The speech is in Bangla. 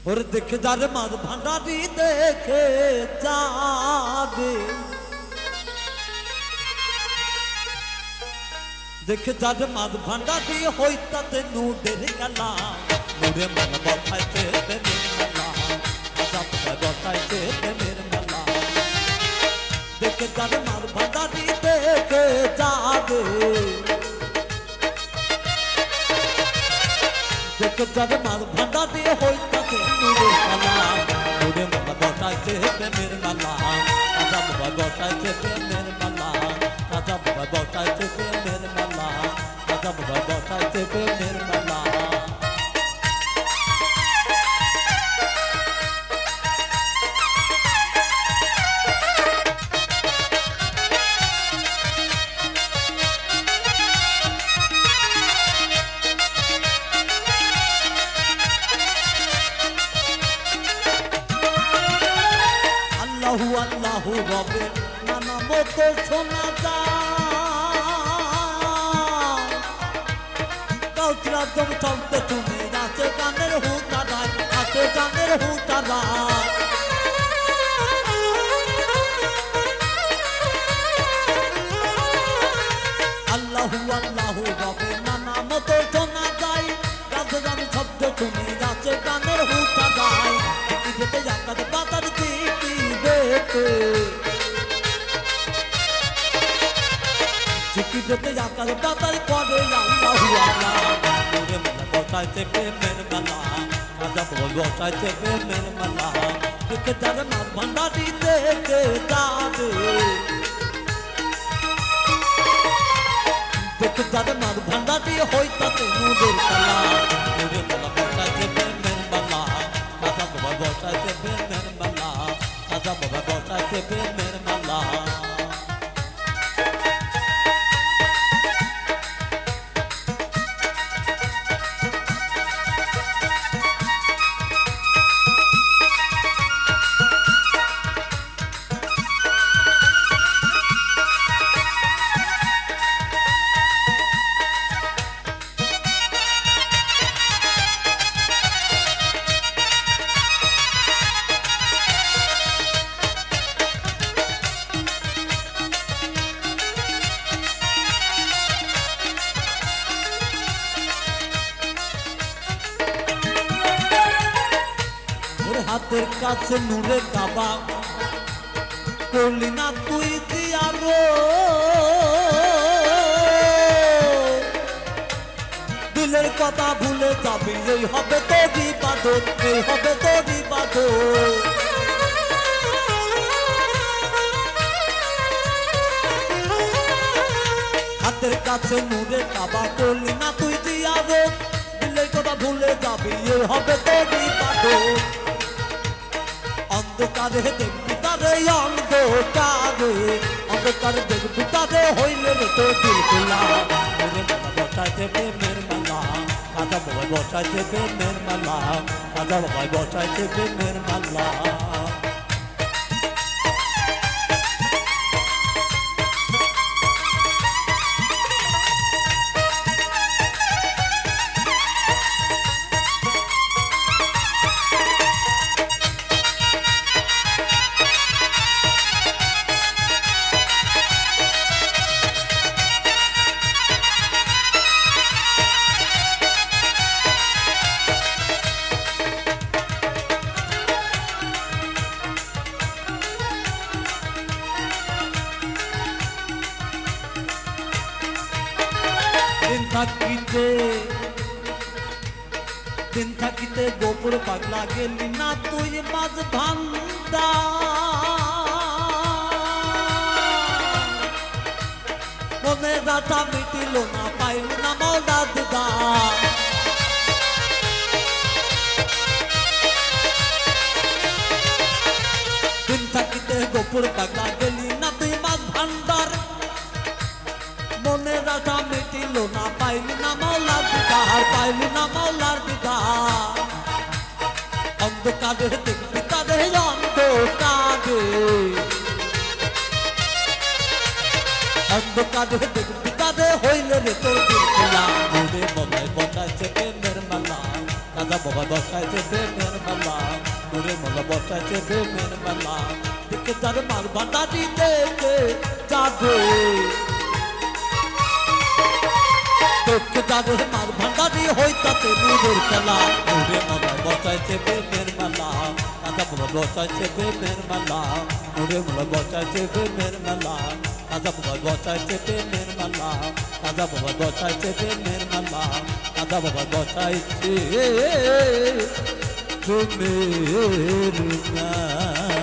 और देख जार मार भांडारी देखे जाबे देख जार मार भांडारी হইতাতে নুডের খেলা নুরে মন বসাইছে প্রেমের মেলা আজাব বসাইছে প্রেমের মেলা দেখ जार मार भांडारी देखे जाबे देख जार मार भांडारी হইতাতে নুডের খেলা নুরে মন বসাইছে প্রেমের মেলা আজাব বসাইছে প্রেমের মেলা আজাব বসাইছে প্রেমের মেলা আজাব বসাইছে প্রেমের মেলা আল্লাহু আল্লাহু রবে নানা মতো শোনা যায় কাউচরা জম চলতে তুমি নাচে গানের হুতারায় নাচে গানের হুতারায় আল্লাহু আল্লাহু রবে নানা মতো শোনা যায় গাছে গান শব্দ তুমি নাচে গানের হুতারায় যেতে জাকাত বাতার দিকে চিকি যেতে জাকাত বাতার করে আল্লাহু আল্লাহ নুরে মন বসাইছে প্রেমের মেলা আজাব বসাইছে প্রেমের মেলা দেখে जार मार भांडारी देखे जाबे देख जार मार भांडारी হইতাতে নুডের খেলা নুরে মন বসাইছে প্রেমের মেলা আজাব বসাইছে প্রেমের মেলা আজাব বসাইছে প্রেমের মেলা হাতের কাছে নূরে কাবা করলি না তুই দিয়ারো দিলের কথা ভুলে যাবি এই হবে তোর ইবাদত এই হবে তোর ইবাদত হাতের কাছে নূরে কাবা করলি না তুই দিয়ারো দিলের কথা ভুলে যাবি এই হবে তোর ইবাদত অন্ধকারে দেখবি তারে অন্ধকারে অন্ধকারে দেখবি তারে হইলে রে তো দিল খোলা নুরে মন বসাইছে প্রেমের মেলা আজাব বসাইছে প্রেমের মেলা আজাব বসাইছে প্রেমের মেলা दिन থাকিতে গোপুর পাগলা গেলি না তুই মাঝ ভান্ডা মনে রাতা মিটিল না পাইল না মৌলা দিদা दिन থাকিতে গোপুর পাগলা গেলি না তুই মাঝ ভান্ডার মনে রাতা মিটিল না পাইল না মৌলার দিদার পাইল না মৌলার দিদার অন্ধকারে দেখবি তারে অন্ধকারে অন্ধকারে দেখবি তারে হইলে রে তোর দিল খোলা নুরে মনে বসাইছে প্রেমের মেলা রাজা বাবা বসাইছে প্রেমের মেলা ওরে মোলা বসাইছে প্রেমের মেলা দেখে যার মার ভান্ডারি দেখে যাবে দেখে যার মার ভান্ডারি হইতাছে নুরের খেলা ওরে মোলা বসাইছে প্রেমের মেলা রাজা বাবা বসাইছে প্রেমের মেলা ওরে মোলা বসাইছে প্রেমের মেলা রাজা বাবা বসাইছে প্রেমের মেলা রাজা বাবা বসাইছে প্রেমের মেলা রাজা বাবা বসাইছে প্রেমের মেলা